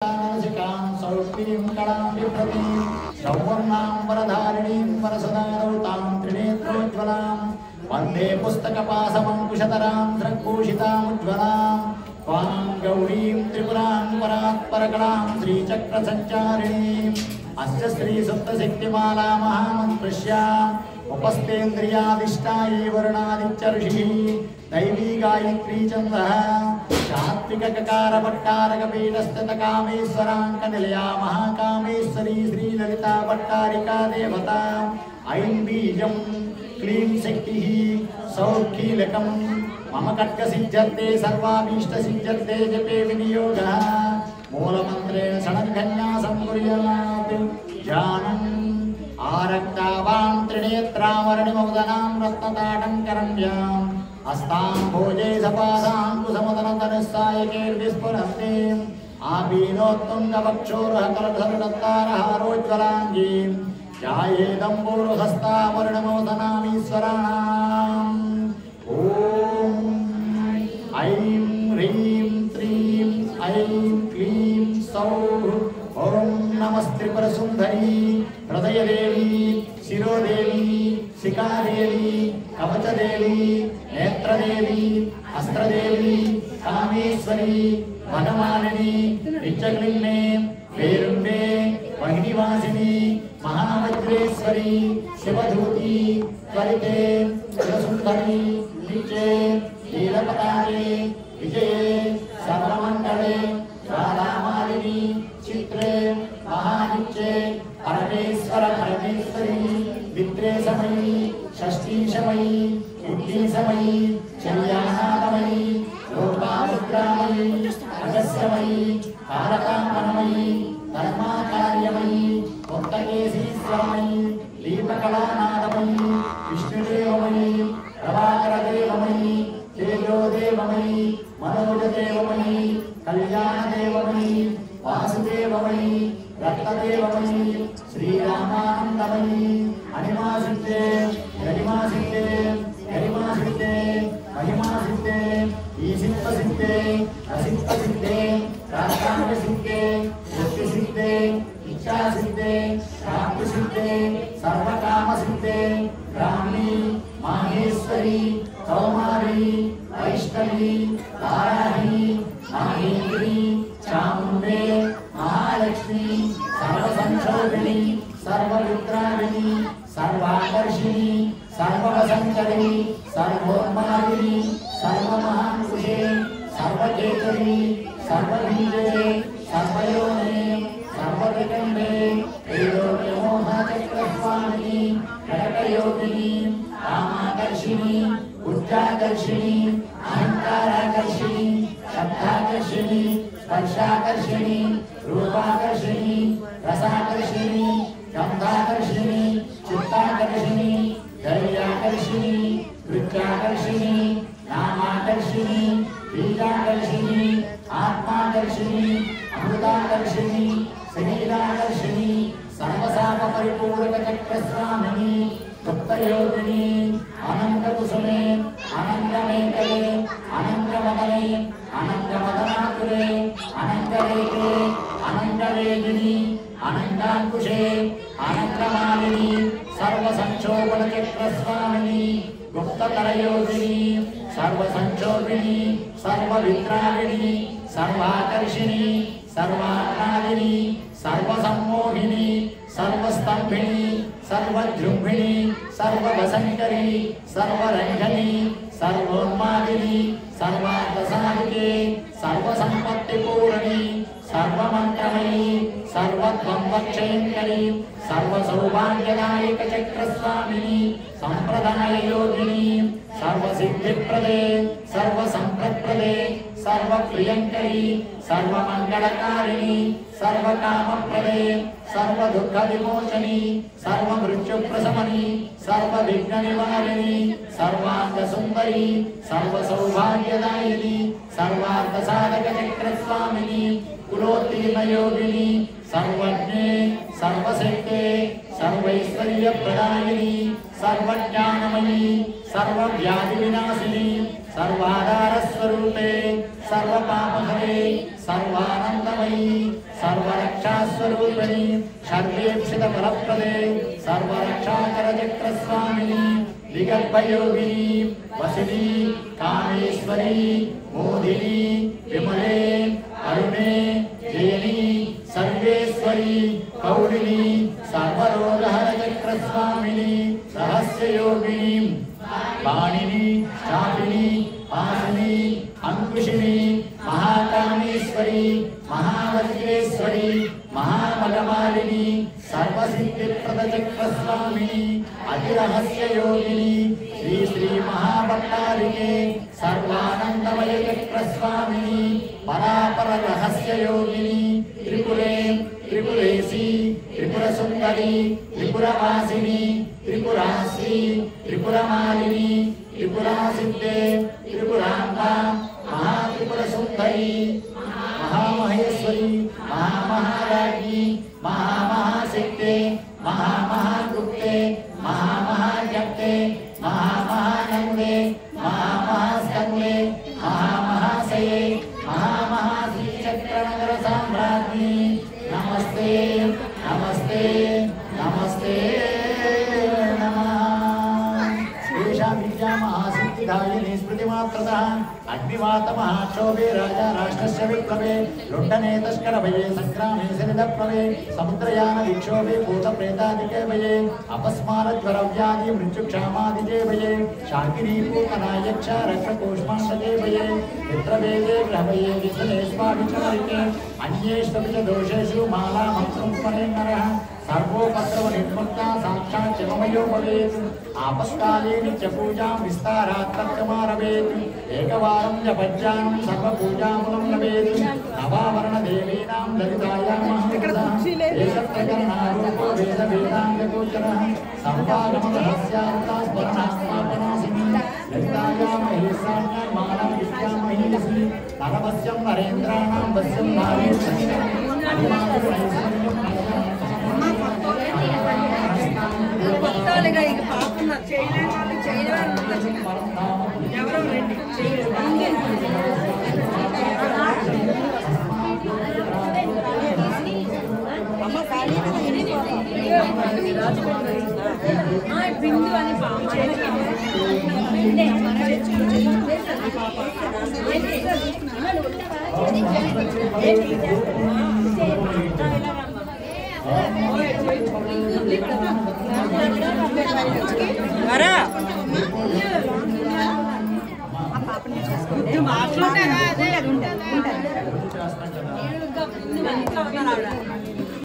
सौक्तिं कलां विप्रतिं सौवर्णां वरधारिणीं वरसदारौतां त्रिनेत्रोज्ज्वलां वन्दे पुस्तकपाशमङ्कुशतरां स्रग्भूषितामुज्ज्वलां त्वां गौरीं त्रिपुरां परात्परकलां श्रीचक्रसञ्चारिणीम् अस्य श्रीसप्तशक्तिमाला महामन्त्रस्याम् उपस्थेन्द्रियादिष्टायै वर्णादित्यर्षिः दैवी गायत्री छन्दः सात्विकककारभट्टारकपीठस्थितकामेश्वराङ्कनिलया महाकामेश्वरी श्रीललिता भट्टारिका देवता ऐं बीजं क्लीं शक्तिः सौकीलकं मम कट्कसिद्ध्यर्थे सर्वाभीष्टसिद्ध्यर्थे जपे विनियोगः मूलमन्त्रेण षडङ्गन्यासं कुर्यात् ध्यानम् आरक्तावां त्रिनेत्रावरणिमौदनां रत्नताटङ्करण्याम् अस्तां भोजे सपादां कुसमदनतनस्सायकैर्विस्फुरन्ति आबीनोत्तुङ्गवक्षोरः ध्यायेदम्बूरुहस्तावरणमौदनामीश्वराणाम् ॐ ऐं ह्रीं त्रीं ऐं क्लीं सौः ॐ नमस्त्रिपुरसुन्दरी हृदयदेवी शिरोदेवी शिखादेवी कवचदेवी नेत्रदेवी अस्त्रदेवी कामेश्वरी भगवानिनी नित्यग्निम्ने पेरुम्बे वहिनिवासिनी महावज्रेश्वरी शिवधूती त्वरिते शिवसुन्दरी नित्ये नीलपताके विजये सर्वमण्डले राधामालिनी चित्रे महानित्ये परमेश्वर परमेश्वरी विद्रे समयी षष्ठी समयी बुद्धि समयी चल्यानामयी लोकामुद्रामयी अगस्यमयी कारकामणमयी धर्माकार्यमयी मुक्तकेशीश्वरमयी दीपकलानादमयी विष्णुदेवमयी प्रभाकरदेवमयी तेजोदेवमयी मनोजदेवमयी कल्याणदेवमयी वासुदेवमयी रत्नदेवमयी श्रीरामानन्दमयी अनिमासिद्धे गरिमासिद्धे गरिमासिद्धे महिमासिद्धे ईसिद्धसिद्धे असिद्धसिद्धे प्रार्थनासिद्धे मुक्तिसिद्धे इच्छासिद्धे प्राप्तिसिद्धे सर्वकामसिद्धे ब्राह्मी माहेश्वरी कौमारी वैष्णवी वाराही माहेश्वरी चामुण्डे महालक्ष्मी सर्वसंशोधिनी सर्वविद्राविणी सर्वाकर्षिणी सर्ववसंकरिणी सर्वोन्मादिनी सर्वमहांकुशे सर्वकेतरी सर्वबीजे सर्वयोने सर्वविकम्बे वेदोपमोहचक्रस्वामिनी कटकयोगिनी कामाकर्षिणी उच्चाकर्षिणी अहंकाराकर्षिणी शब्दाकर्षिणी स्पर्शाकर्षिणी रूपाकर्षिणी रसाकर्षिणी गंधाकर्षिणी चित्ताकर्षिणी धैर्याकर्षिणी वृत्याकर्षिणी नामाकर्षिणी बीजाकर्षिणी आत्माकर्षिणी अमृताकर्षिणी शरीराकर्षिणी सर्वसाप परिपूरक चक्रस्वामिनी गुप्तयोगिनी अनंतकुसुमे अनंतमेकले अनंतमदने अनंतमदनाकुले अनंतरेखे अनंतवेदिनी अनंतांकुशे अनंतमालिनी सर्वसंक्षोभन चक्रस्वामिनी गुप्ततरयोगिनी सर्वसंक्षोभिनी सर्वविद्राविणी सर्वाकर्षिणी सर्वात्मादिनी सर्वसम्मोहिनी सर्वस्तंभिनी सर्वजृंभिणी सर्ववसंकरी सर्वरंजनी सर्वोन्मादिनी सर्वार्थसाधिके सर्वसंपत्तिपूर्णी सर्वमंत्रमयी सर्वद्वंद्वक्षयंकरी सर्वसौभाग्यदायक चक्रस्वामिनी संप्रदाय योगिनी सर्वसिद्धिप्रदे सर्वसंपत्प्रदे सर्वप्रियंकरी सर्वमंगलकारिणी सर्वकामप्रदे सर्वदुःखविमोचनी सर्वमृत्युप्रशमनी सर्वविघ्ननिवारिणी सर्वार्थसुन्दरी सर्वसौभाग्यदायिनी सर्वार्थसाधकचक्रस्वामिनी कुलोत्तीर्णयोगिनी सर्वज्ञे सर्वशक्ते सर्वैश्वर्यप्रदायिनी सर्वज्ञानमयी सर्वव्याधिविनाशिनी सर्वाधारस्वरूपे सर्वपापहरे सर्वानंदमयी सर्वरक्षास्वरूपिणी सर्वेक्षितफलप्रदे सर्वरक्षाकरचक्रस्वामिनी विगर्भयोगिनी वसिनी कामेश्वरी मोदिनी विमले अरुणे जयनी सर्वेश्वरी कौलिनी सर्वरोगहरचक्रस्वामिनी रहस्ययोगिनी पाणिनी चापिनी पासिनी अंकुशिनी महाकामेश्वरी महावज्रेश्वरी महामलमालिनी सर्वसिद्धिप्रदचक्रस्वामिनी अतिरहस्ययोगिनी श्री श्री महाभट्टारिके सर्वानंदमय चक्रस्वामिनी परापर रहस्ययोगिनी त्रिपुरे त्रिपुरेशी त्रिपुरसुंदरी त्रिपुरवासिनी त्रिपुराश्री त्रिपुरमालिनी त्रिपुरासिद्धे त्रिपुरांबा महात्रिपुरसुंदरी महामहेश्वरी महामहाराज्ञी महामहासिद्धे महामहागुप्ते महामहाजप्ते महामहानंदे महामहास्कंदे महामहाशये महामहाश्रीचक्रनगर साम्राज्ञी नमस्ते नमस्ते नमस्ते नमः एषा विद्या महासिद्धिदायिनी स्मृतिमात्रतः अग्निवात महाक्षोभे राजा राष्ट्रस्य विप्लवे लुण्ठने तस्करभये संग्रामे सरितप्लवे समुद्रयान विक्षोभे भूतप्रेतादिके भये अपस्मारज्वरव्याधि मृत्युक्षामादिके भये शाकिनी पूतनायक्ष रक्षकोष्माण्डके भये मित्रभेदे ग्रहभये विसने स्वाभिचरिके अन्येष्वपि च दोषेषु मालामन्त्रं स्मरे नरः सर्वोपद्रवनिर्मुक्ता साक्षात् शिवमयो भवेत् आपत्काले नित्यपूजां विस्तारात् तत्कमारभेत् एकवारं जपज्ञानं सर्वपूजाफलं लभेत् नवावरणदेवीनां ललितायां एकप्रकरणारूपो वेदवेदाङ्गगोचरः सर्वागमरहस्यार्थास्मरणास्मापनासिनी ललितायां महेशान्यां मालां विद्यां महीयसी नरवस्यं नरेन्द्राणां वस्यं नारीश्वरम् కొత్తగా ఇక పాపన్న చేయలేని ఎవరో రండి అమ్మ ఖాళీ బిందు అని వరా మాట్లాడాలి